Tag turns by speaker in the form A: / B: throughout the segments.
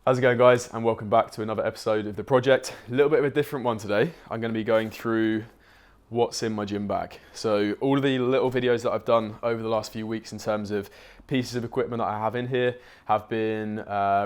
A: How's it going, guys, and welcome back to another episode of the project. A little bit of a different one today. I'm going to be going through what's in my gym bag. So all of the little videos that I've done over the last few weeks in terms of pieces of equipment that I have in here have been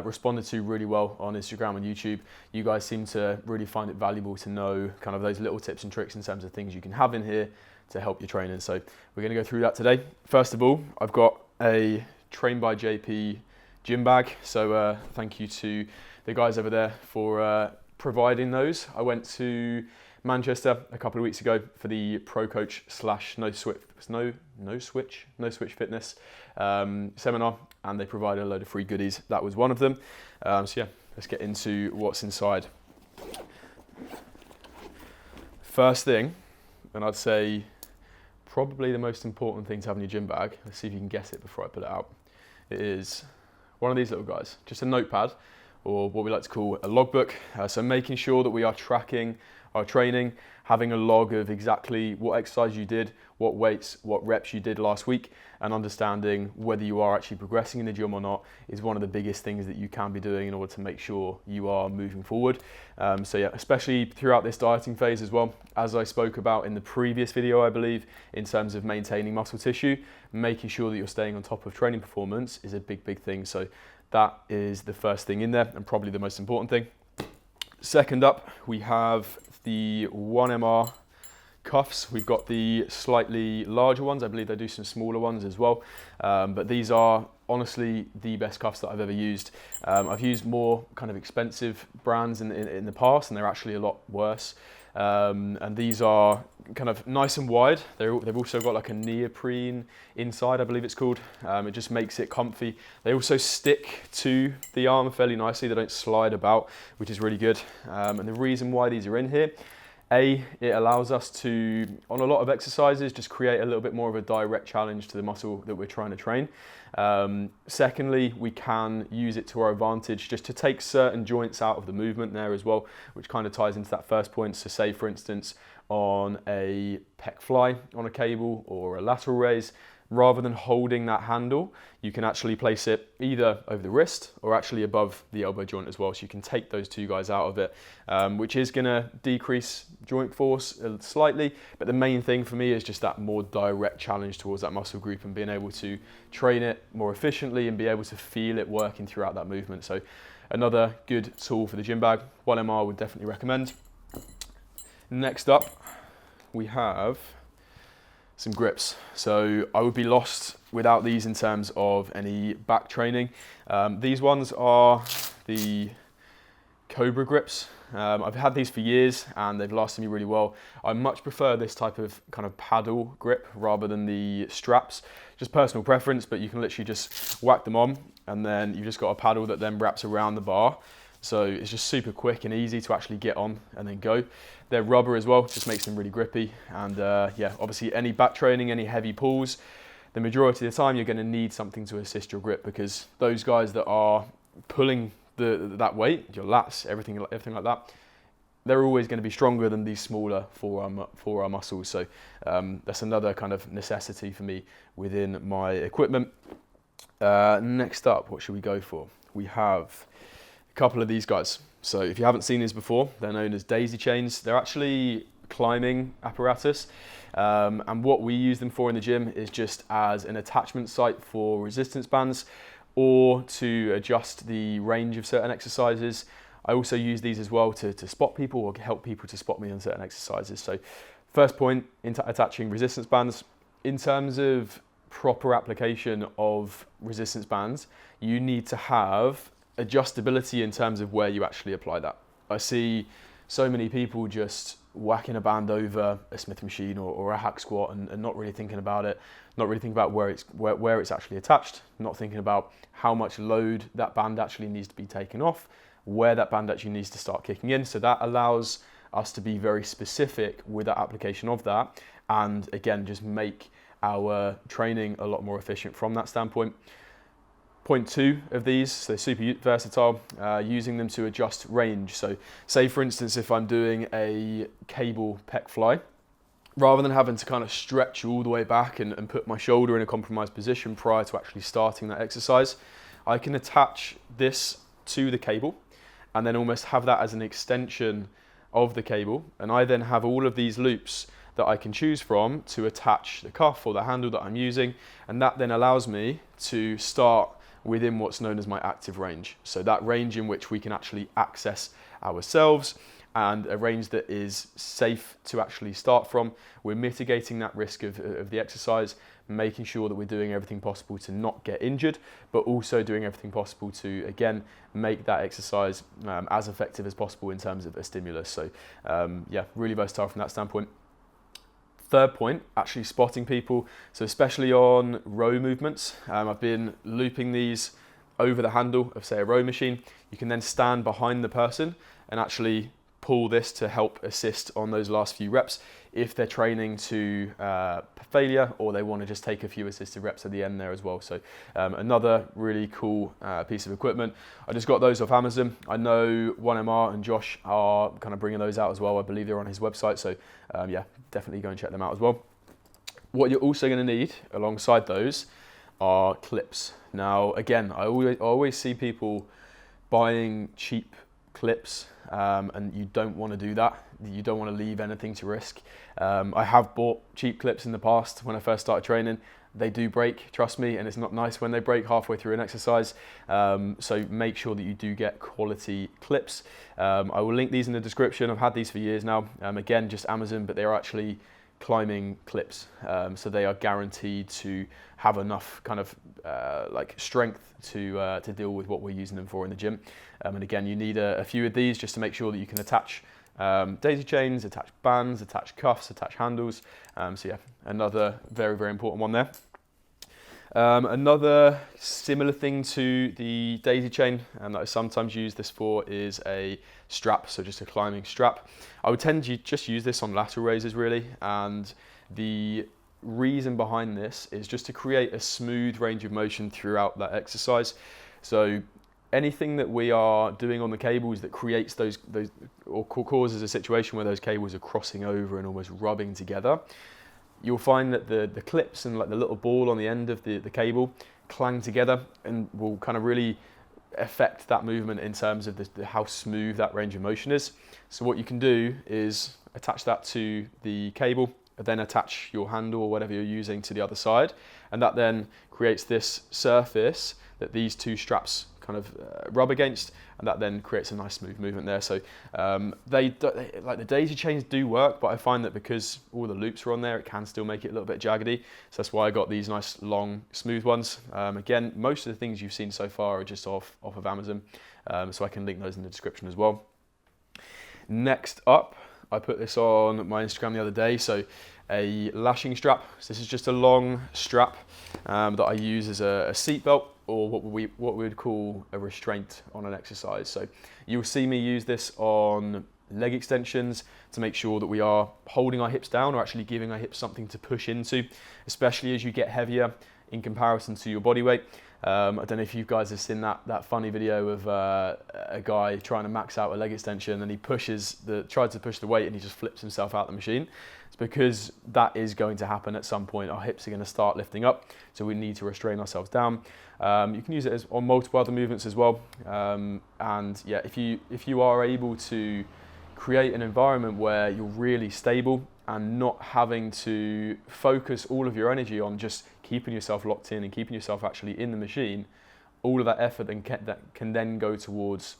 A: responded to really well on Instagram and YouTube. You guys seem to really find it valuable to know kind of those little tips and tricks in terms of things you can have in here to help your training. So we're going to go through that today. First of all, I've got a Train by JP gym bag, so thank you to the guys over there for providing those. I went to Manchester a couple of weeks ago for the Pro Coach / No Switch Fitness seminar, and they provided a load of free goodies. That was one of them. So yeah, let's get into what's inside. First thing, and I'd say probably the most important thing to have in your gym bag, let's see if you can guess it before I put it out, it is one of these little guys, just a notepad, or what we like to call a logbook. So making sure that we are tracking our training, having a log of exactly what exercise you did, what weights, what reps you did last week, and understanding whether you are actually progressing in the gym or not is one of the biggest things that you can be doing in order to make sure you are moving forward. So yeah, especially throughout this dieting phase as well, as I spoke about in the previous video, I believe, in terms of maintaining muscle tissue, making sure that you're staying on top of training performance is a big thing. So that is the first thing in there, and probably the most important thing. Second up, we have the 1MR cuffs. We've got the slightly larger ones. I believe they do some smaller ones as well. But these are honestly the best cuffs that I've ever used. I've used more kind of expensive brands in the past, and they're actually a lot worse. And these are kind of nice and wide. They've also got like a neoprene inside, I believe it's called. It just makes it comfy. They also stick to the arm fairly nicely. They don't slide about, which is really good. And the reason why these are in here, it allows us to, on a lot of exercises, just create a little bit more of a direct challenge to the muscle that we're trying to train. Secondly, we can use it to our advantage just to take certain joints out of the movement there as well, which kind of ties into that first point. So say, for instance, on a pec fly on a cable or a lateral raise, rather than holding that handle, you can actually place it either over the wrist or actually above the elbow joint as well. So you can take those two guys out of it, which is going to decrease joint force slightly. But the main thing for me is just that more direct challenge towards that muscle group and being able to train it more efficiently and be able to feel it working throughout that movement. So another good tool for the gym bag. 1MR would definitely recommend. Next up, we have some grips. So I would be lost without these in terms of any back training. These ones are the Cobra Grips. I've had these for years and they've lasted me really well. I much prefer this type of kind of paddle grip rather than the straps. Just personal preference, but you can literally just whack them on and then you've just got a paddle that then wraps around the bar. So it's just super quick and easy to actually get on and then go. They're rubber as well, just makes them really grippy. And yeah, obviously any back training, any heavy pulls, the majority of the time you're going to need something to assist your grip, because those guys that are pulling that weight, your lats, everything like that, they're always going to be stronger than these smaller forearm muscles. So that's another kind of necessity for me within my equipment. Next up, what should we go for? We have couple of these guys. So if you haven't seen these before, they're known as daisy chains. They're actually climbing apparatus, and what we use them for in the gym is just as an attachment site for resistance bands or to adjust the range of certain exercises. I also use these as well to spot people or help people to spot me on certain exercises. So first point, attaching resistance bands. In terms of proper application of resistance bands, you need to have adjustability in terms of where you actually apply that. I see so many people just whacking a band over a Smith machine or a hack squat and not really thinking about it, not really thinking about where it's actually attached, not thinking about how much load that band actually needs to be taken off, where that band actually needs to start kicking in. So that allows us to be very specific with that application of that, and again, just make our training a lot more efficient from that standpoint. Point two of these, so they're super versatile, using them to adjust range. So say for instance, if I'm doing a cable pec fly, rather than having to kind of stretch all the way back and put my shoulder in a compromised position prior to actually starting that exercise, I can attach this to the cable, and then almost have that as an extension of the cable. And I then have all of these loops that I can choose from to attach the cuff or the handle that I'm using, and that then allows me to start within what's known as my active range. So that range in which we can actually access ourselves, and a range that is safe to actually start from. We're mitigating that risk of the exercise, making sure that we're doing everything possible to not get injured, but also doing everything possible to, again, make that exercise as effective as possible in terms of a stimulus. So yeah, really versatile from that standpoint. Third point, actually spotting people. So especially on row movements, I've been looping these over the handle of, say, a row machine. You can then stand behind the person and actually pull this to help assist on those last few reps if they're training to failure, or they want to just take a few assisted reps at the end there as well. So another really cool piece of equipment. I just got those off Amazon. I know 1MR and Josh are kind of bringing those out as well. I believe they're on his website. So yeah, definitely go and check them out as well. What you're also going to need alongside those are clips. Now, again, I always see people buying cheap clips, and you don't want to do that. You don't want to leave anything to risk. I have bought cheap clips in the past when I first started training. They do break, trust me, and it's not nice when they break halfway through an exercise. So make sure that you do get quality clips. I will link these in the description. I've had these for years now. Again, just Amazon, but they are actually climbing clips. So they are guaranteed to have enough kind of like strength to deal with what we're using them for in the gym. And again, you need a few of these just to make sure that you can attach daisy chains, attach bands, attach cuffs, attach handles. So yeah, another very, very important one there. Another similar thing to the daisy chain, and that I sometimes use this for, is a strap, so just a climbing strap. I would tend to just use this on lateral raises really, and the reason behind this is just to create a smooth range of motion throughout that exercise. So anything that we are doing on the cables that creates those or causes a situation where those cables are crossing over and almost rubbing together, you'll find that the clips and like the little ball on the end of the cable clang together and will kind of really affect that movement in terms of how smooth that range of motion is. So what you can do is attach that to the cable, then attach your handle or whatever you're using to the other side, and that then creates this surface that these two straps kind of rub against, and that then creates a nice smooth movement there. So like the daisy chains do work, but I find that because all the loops are on there, it can still make it a little bit jaggedy. So that's why I got these nice long smooth ones. Again, most of the things you've seen so far are just off of Amazon, so I can link those in the description as well. Next up, I put this on my Instagram the other day, so a lashing strap. So this is just a long strap that I use as a seat belt, or what we would call a restraint on an exercise. So you'll see me use this on leg extensions to make sure that we are holding our hips down or actually giving our hips something to push into, especially as you get heavier in comparison to your body weight. I don't know if you guys have seen that funny video of a guy trying to max out a leg extension, and he tries to push the weight and he just flips himself out the machine. It's because that is going to happen at some point. Our hips are going to start lifting up, so we need to restrain ourselves down. You can use it on multiple other movements as well. And yeah, if you are able to create an environment where you're really stable and not having to focus all of your energy on just keeping yourself locked in and keeping yourself actually in the machine, all of that effort then can then go towards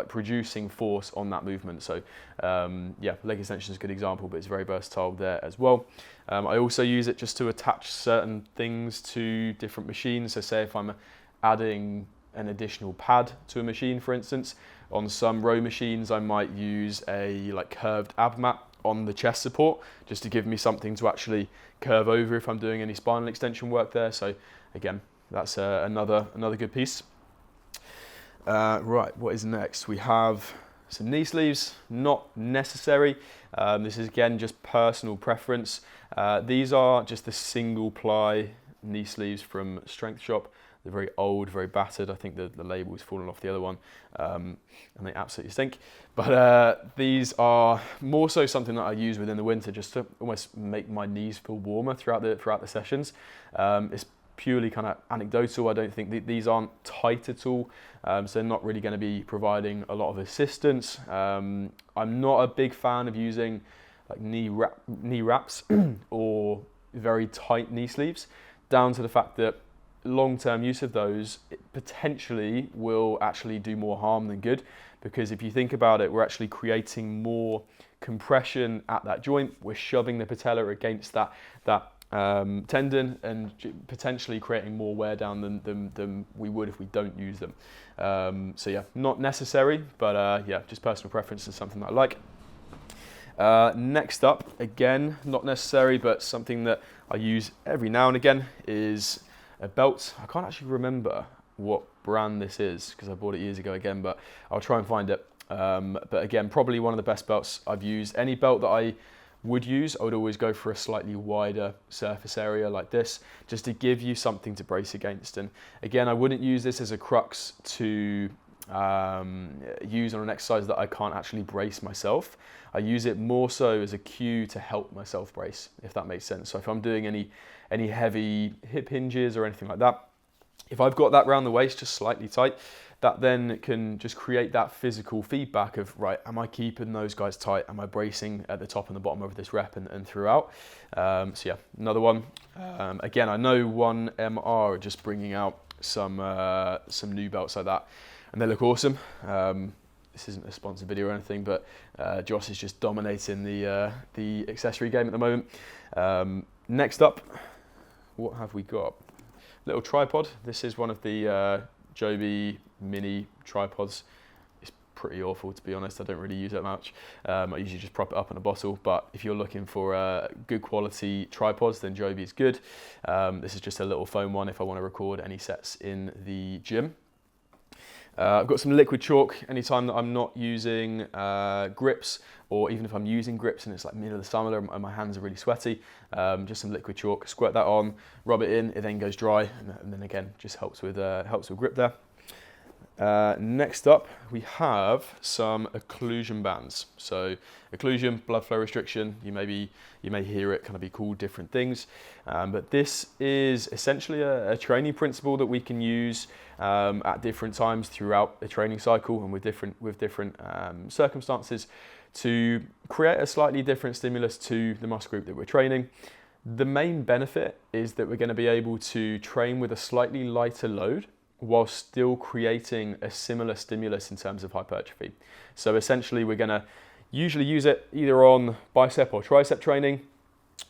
A: producing force on that movement. So yeah, leg extension is a good example, but it's very versatile there as well. I also use it just to attach certain things to different machines. So say if I'm adding an additional pad to a machine, for instance, on some row machines I might use a curved ab mat on the chest support just to give me something to actually curve over if I'm doing any spinal extension work there. So again, that's another good piece. Right, what is next? We have some knee sleeves, not necessary. This is again just personal preference. These are just the single ply knee sleeves from Strength Shop. They're very old, very battered. I think the label's fallen off the other one, and they absolutely stink. But these are more so something that I use within the winter just to almost make my knees feel warmer throughout the sessions. It's purely kind of anecdotal. I don't think these aren't tight at all, so they're not really going to be providing a lot of assistance. I'm not a big fan of using like knee wraps or very tight knee sleeves, down to the fact that long-term use of those potentially will actually do more harm than good, because if you think about it, we're actually creating more compression at that joint. We're shoving the patella against that tendon and potentially creating more wear down than we would if we don't use them. So yeah, not necessary, but yeah, just personal preference is something that I like. Next up, again, not necessary, but something that I use every now and again is a belt. I can't actually remember what brand this is because I bought it years ago again, but I'll try and find it. But again, probably one of the best belts I've used. Any belt that I would use, I would always go for a slightly wider surface area like this, just to give you something to brace against. And again, I wouldn't use this as a crux to use on an exercise that I can't actually brace myself. I use it more so as a cue to help myself brace, if that makes sense. So if I'm doing any heavy hip hinges or anything like that, if I've got that around the waist just slightly tight, that then can just create that physical feedback of, right, am I keeping those guys tight? Am I bracing at the top and the bottom of this rep and throughout? So yeah, another one. Again, I know 1MR are just bringing out some new belts like that, and they look awesome. This isn't a sponsored video or anything, but Joss is just dominating the accessory game at the moment. Next up, what have we got? Little tripod. This is one of the Joby mini tripods. It's pretty awful, to be honest. I don't really use it much. I usually just prop it up in a bottle, but if you're looking for good quality tripods, then Joby is good. This is just a little foam one if I want to record any sets in the gym. I've got some liquid chalk anytime that I'm not using grips, or even if I'm using grips and it's like middle of the summer and my hands are really sweaty, just some liquid chalk, squirt that on, rub it in, it then goes dry, and then again, just helps with grip there. Next up, we have some occlusion bands. So occlusion, blood flow restriction, you may hear it kind of be called different things, but this is essentially a training principle that we can use at different times throughout the training cycle and with different circumstances to create a slightly different stimulus to the muscle group that we're training. The main benefit is that we're going to be able to train with a slightly lighter load while still creating a similar stimulus in terms of hypertrophy. So essentially we're going to usually use it either on bicep or tricep training,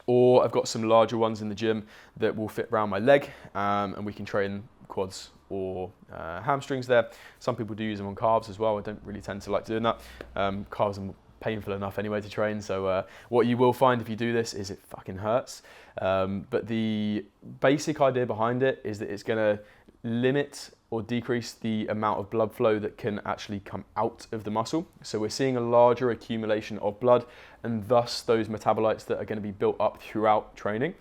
A: or I've got some larger ones in the gym that will fit around my leg, and we can train quads or hamstrings there. Some people do use them on calves as well. I don't really tend to like doing that. Calves are painful enough anyway to train, so what you will find if you do this is it fucking hurts. But the basic idea behind it is that it's going to limit or decrease the amount of blood flow that can actually come out of the muscle. So we're seeing a larger accumulation of blood, and thus those metabolites that are going to be built up throughout training.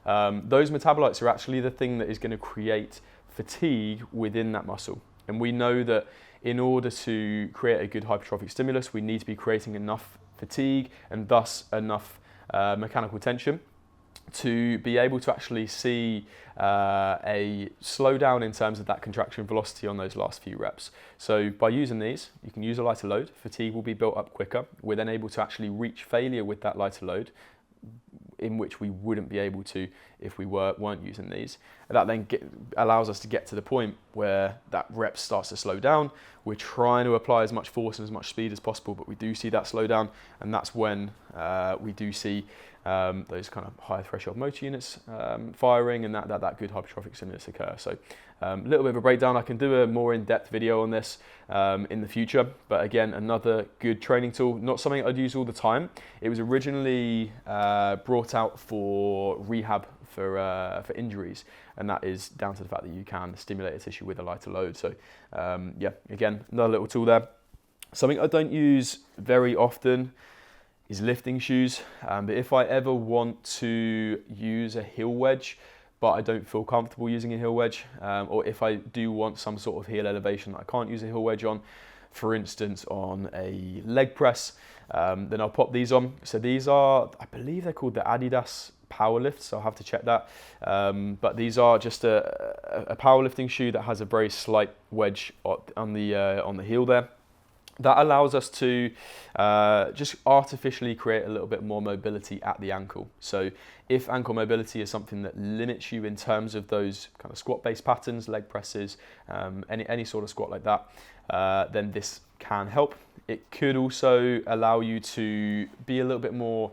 A: Those metabolites are actually the thing that is going to create fatigue within that muscle. And we know that in order to create a good hypertrophic stimulus, we need to be creating enough fatigue and thus enough mechanical tension to be able to actually see a slowdown in terms of that contraction velocity on those last few reps. So by using these, you can use a lighter load, fatigue will be built up quicker. We're then able to actually reach failure with that lighter load, in which we wouldn't be able to if we weren't using these. And that then allows us to get to the point where that rep starts to slow down. We're trying to apply as much force and as much speed as possible, but we do see that slow down, and that's when we do see those kind of higher threshold motor units firing, and that good hypertrophic stimulus occur. So a little bit of a breakdown. I can do a more in-depth video on this in the future, but again, another good training tool, not something I'd use all the time. It was originally brought out for rehab for injuries, and that is down to the fact that you can stimulate a tissue with a lighter load. So yeah, again, another little tool there. Something I don't use very often is lifting shoes, but if I ever want to use a heel wedge but I don't feel comfortable using a heel wedge, or if I do want some sort of heel elevation that I can't use a heel wedge on, for instance on a leg press, then I'll pop these on. So these are, I believe they're called the Adidas power lifts, so I'll have to check that. But these are just a powerlifting shoe that has a very slight wedge on the heel there. That allows us to just artificially create a little bit more mobility at the ankle. So if ankle mobility is something that limits you in terms of those kind of squat-based patterns, leg presses, any sort of squat like that, then this can help. It could also allow you to be a little bit more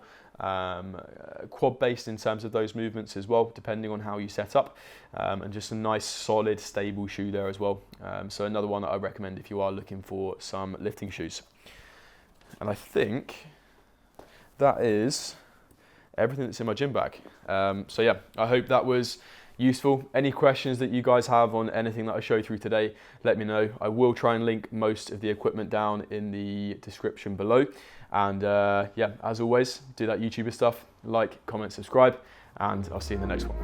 A: quad-based in terms of those movements as well, depending on how you set up, and just a nice, solid, stable shoe there as well. So another one that I recommend if you are looking for some lifting shoes. And I think that is everything that's in my gym bag. So yeah, I hope that was useful. Any questions that you guys have on anything that I showed through today, let me know. I will try and link most of the equipment down in the description below. And yeah, as always, do that YouTuber stuff, like, comment, subscribe, and I'll see you in the next one.